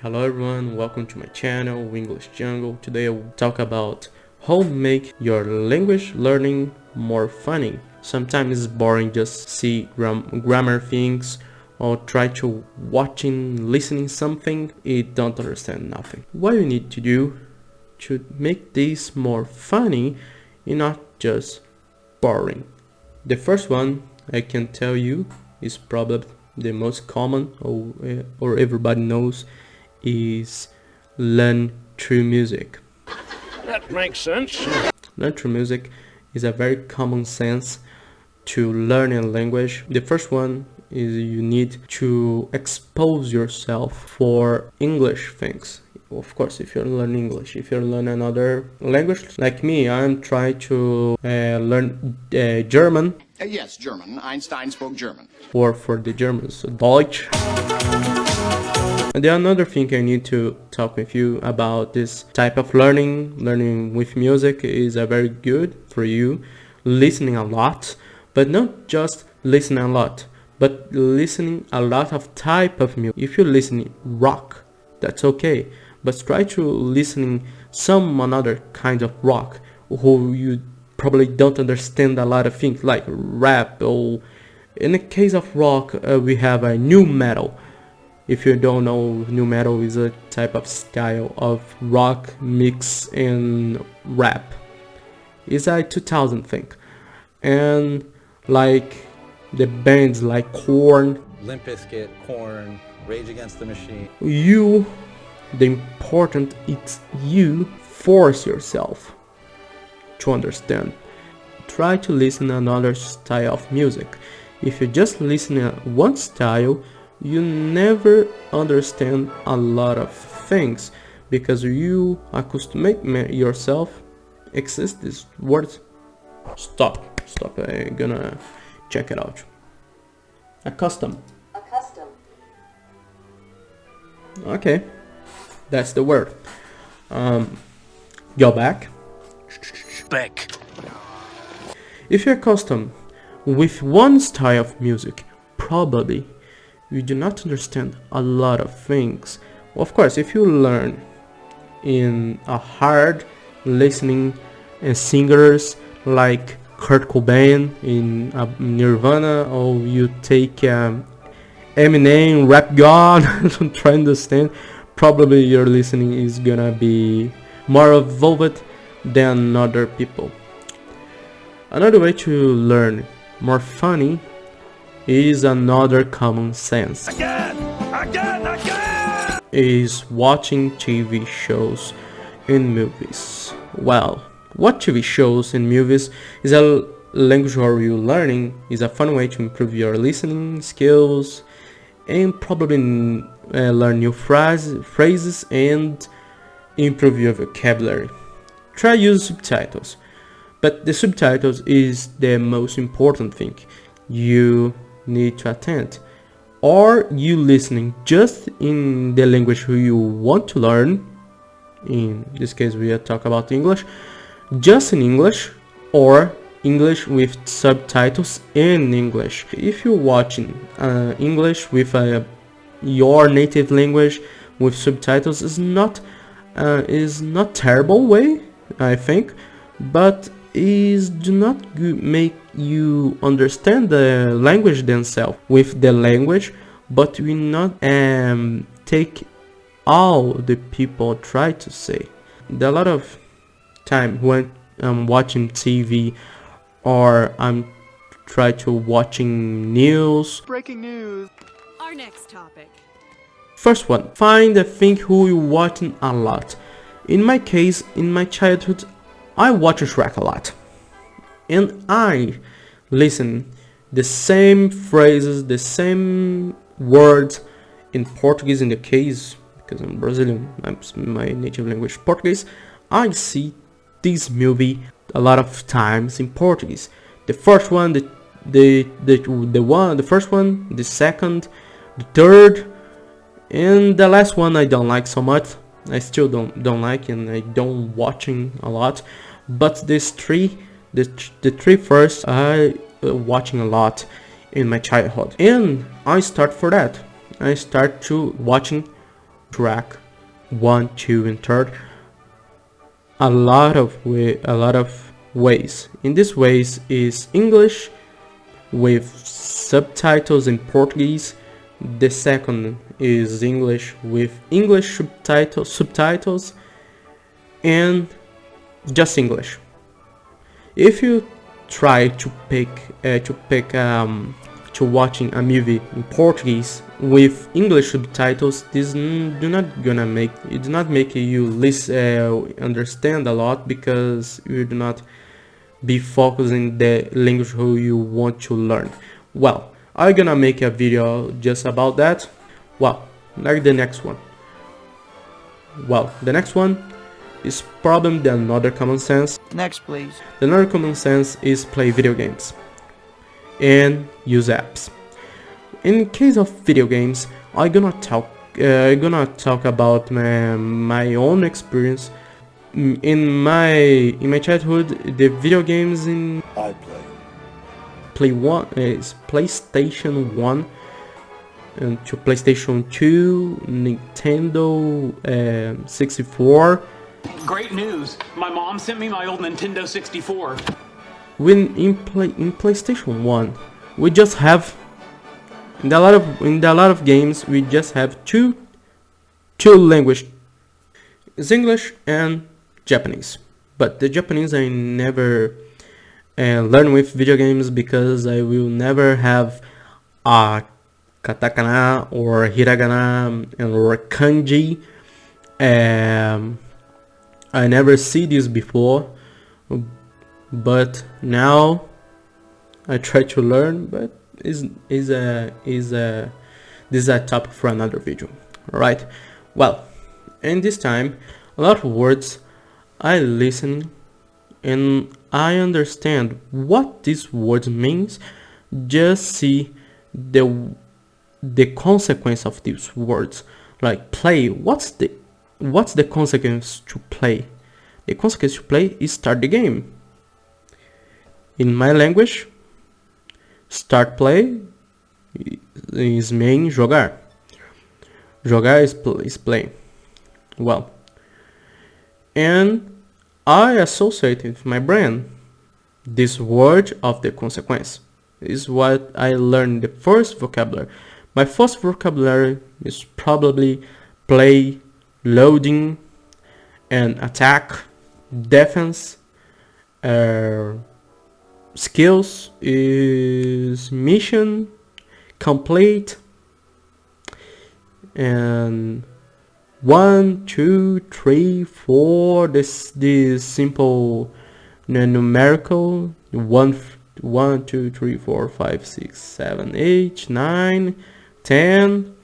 Hello everyone, welcome to my channel, English Jungle. Today I will talk about how to make your language learning more funny. Sometimes it's boring just see grammar things or try to listening something, it don't understand nothing. What you need to do to make this more funny and not just boring. The first one I can tell you is probably the most common or everybody knows is learn through music. That makes sense. Learn through music is a very common sense to learn a language. The first one is you need to expose yourself for English things. Of course, if you learn English, if you learn another language, like me, I'm trying to learn German. Yes, German. Einstein spoke German. Or for the Germans, Deutsch. And then another thing I need to talk with you about this type of learning with music is a very good for you, listening a lot, but not just listening a lot, but listening a lot of type of music. If you're listening rock, that's okay, but try to listening some another kind of rock who you probably don't understand a lot of things like rap, or in the case of rock we have a new metal. If you don't know, new metal is a type of style of rock mix and rap. It's a 2000 thing. And like the bands like Korn, Limp Bizkit, Korn, Rage Against the Machine. The important is you force yourself to understand. Try to listen to another style of music. If you just listen to one style, you never understand a lot of things because you accustomate yourself. Exist this word? Stop. I'm gonna check it out. Accustom. Okay, that's the word. Go back. Back. If you're accustomed with one style of music, probably you do not understand a lot of things. Of course, if you learn in a hard listening singers like Kurt Cobain in Nirvana, or you take Eminem, Rap God, to try to understand, probably your listening is gonna be more evolved than other people. Another way to learn more funny is another common sense. Again! Is watching TV shows and movies. Well, watch TV shows and movies is a language where you're learning, is a fun way to improve your listening skills and probably learn new phrases and improve your vocabulary. Try use subtitles, but the subtitles is the most important thing you need to attend. Or you listening just in the language who you want to learn. In this case we are talking about English, just in English, or English with subtitles in English. If you're watching English with your native language with subtitles, is not terrible way, I think, but do not make you understand the language themselves with the language, but we not take all the people try to say. There are a lot of time when I'm watching TV or I'm try to watching news. Breaking news. Our next topic. First one, find a thing who you watching a lot. In my case, in my childhood, I watch Shrek a lot, and I listen the same phrases, the same words in Portuguese. In the case, because I'm Brazilian, my native language Portuguese, I see this movie a lot of times in Portuguese. The first one, the first one, the second, the third, and the last one I don't like so much. I still don't like, and I don't watching a lot, but the three first I watching a lot in my childhood, and I start to watching track 1, 2 and 3 a lot of ways. In these ways is English with subtitles in Portuguese. The second is English with English subtitles and just English. If you try to watching a movie in Portuguese with English subtitles, this do not make you understand a lot, because you do not be focusing the language who you want to learn. Well, I'm gonna make a video just about that. Well, like the next one. Well, the next one is probably the another common sense. Next, please. The another common sense is play video games and use apps. In case of video games, I'm gonna talk about my own experience. In my childhood, the video games in PlayStation 1 and to PlayStation 2, Nintendo 64. Great news! My mom sent me my old Nintendo 64. When in PlayStation 1, we just have in a lot of games we just have two language. It's English and Japanese. But the Japanese I never learn with video games, because I will never have a katakana or hiragana or kanji. I never see this before, but now I try to learn. But this is a topic for another video. Alright, well, in this time a lot of words I listen and I understand what these words means. Just see the consequence of these words. Like play, what's the consequence to play? The consequence to play is start the game. In my language, start play is mean jogar. Jogar is play. Well, and I associate with my brain this word of the consequence. This is what I learned the first vocabulary. My first vocabulary is probably play, loading, and attack, defense. Skills is mission, complete, and 1, 2, 3, 4. This simple numerical 1, 2, 3, 4, 5, 6, 7, 8, 9, 10.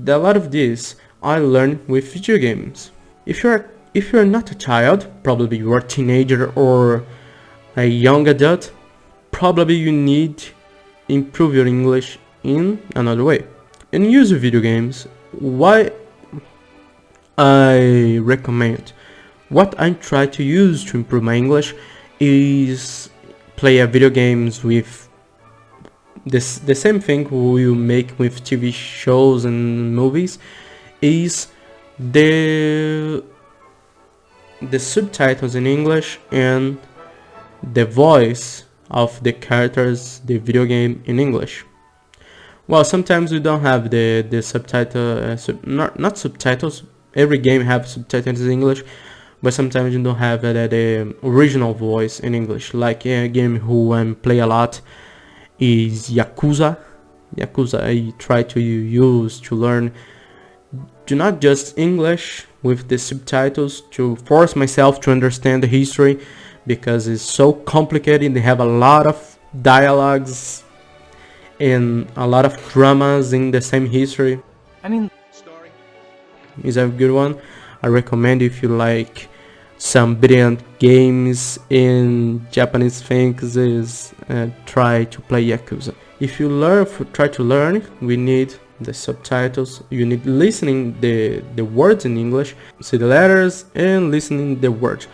A lot of this I learned with video games. If you're not a child, probably you're a teenager or a young adult, probably you need improve your English in another way. And use video games. Why I recommend, what I try to use to improve my English is play video games with the same thing we make with TV shows and movies, is the subtitles in English and the voice of the characters, the video game in English. Well, sometimes we don't have the subtitle, not subtitles. Every game have subtitles in English, but sometimes you don't have the original voice in English. Like a game who I play a lot is Yakuza. I try to use to learn not just English with the subtitles, to force myself to understand the history, because it's so complicated. They have a lot of dialogues and a lot of dramas in the same history. I mean, is a good one. I recommend if you like some brilliant games in Japanese things, is try to play Yakuza. If you try to learn, we need the subtitles. You need listening the words in English, see the letters and listening the word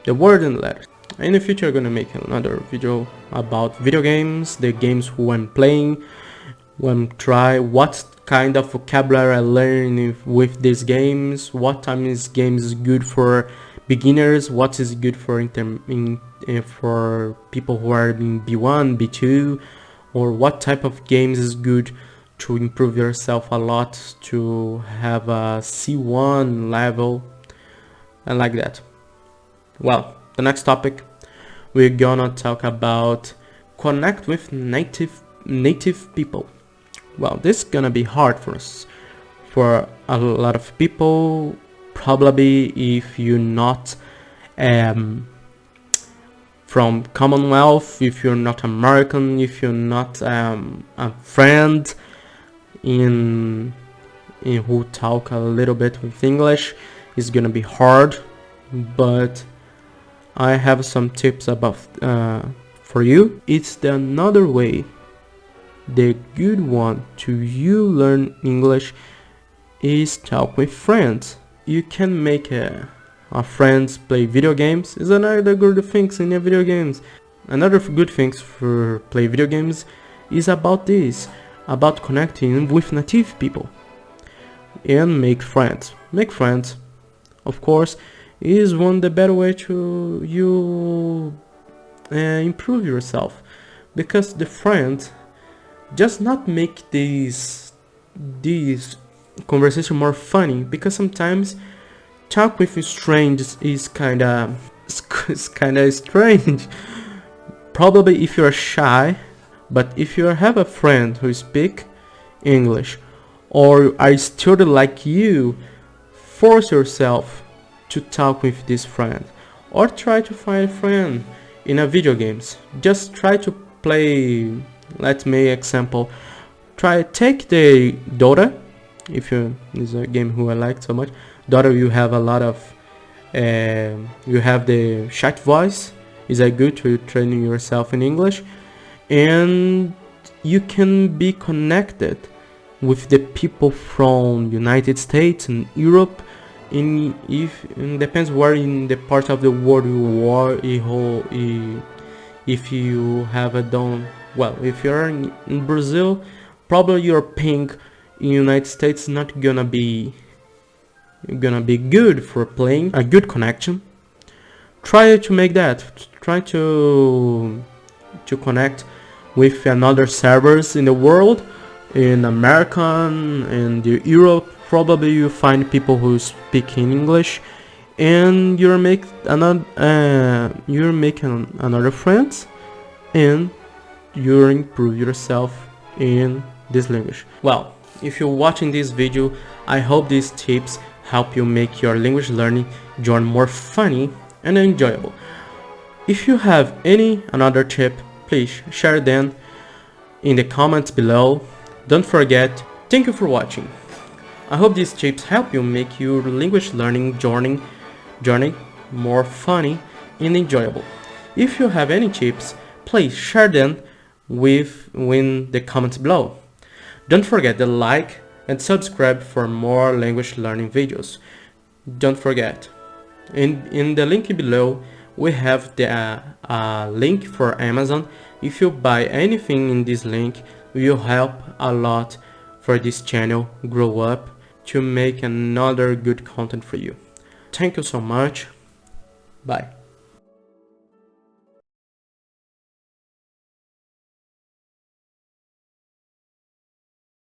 and letters. In the future I'm gonna make another video about video games, the games who I'm playing, when try what kind of vocabulary I learn with these games, what time is games good for beginners, what is good for for people who are in B1, B2, or what type of games is good to improve yourself a lot, to have a C1 level, and like that. Well, the next topic, we're gonna talk about connect with native people. Well, this is gonna be hard for us, for a lot of people, probably if you're not from Commonwealth, if you're not American, if you're not a friend in who talk a little bit with English, it's gonna be hard. But I have some tips about for you. It's the another way. The good one to you learn English is talk with friends. You can make friends play video games. Is another good things in video games. Another good things for play video games is about this, about connecting with native people and make friends. Make friends, of course, is one the better way to you improve yourself, because the friends just not make these conversation more funny, because sometimes talk with strangers is kinda strange. Probably if you're shy, but if you have a friend who speak English or a student like you, force yourself to talk with this friend, or try to find a friend in a video games. Just try to play. Let me example. Take the Dota. If you is a game who I like so much. Dota, you have a lot of you have the chat voice. Is a good to training yourself in English, and you can be connected with the people from United States and Europe. It depends where in the part of the world you are. If you have a done well, if you're in Brazil, probably your ping in United States not gonna be good for playing a good connection. Try to make that. Try to connect with another servers in the world, in American and Europe. Probably you find people who speak in English, and you're making another friends, and you improve yourself in this language. Well, if you're watching this video, I hope these tips help you make your language learning journey more funny and enjoyable. If you have another tip, please share them in the comments below. Don't forget. Thank you for watching. I hope these tips help you make your language learning journey more funny and enjoyable. If you have any tips, please share them in the comments below. Don't forget to like and subscribe for more language learning videos. Don't forget. In the link below, we have the link for Amazon. If you buy anything in this link, will help a lot for this channel grow up to make another good content for you. Thank you so much. Bye.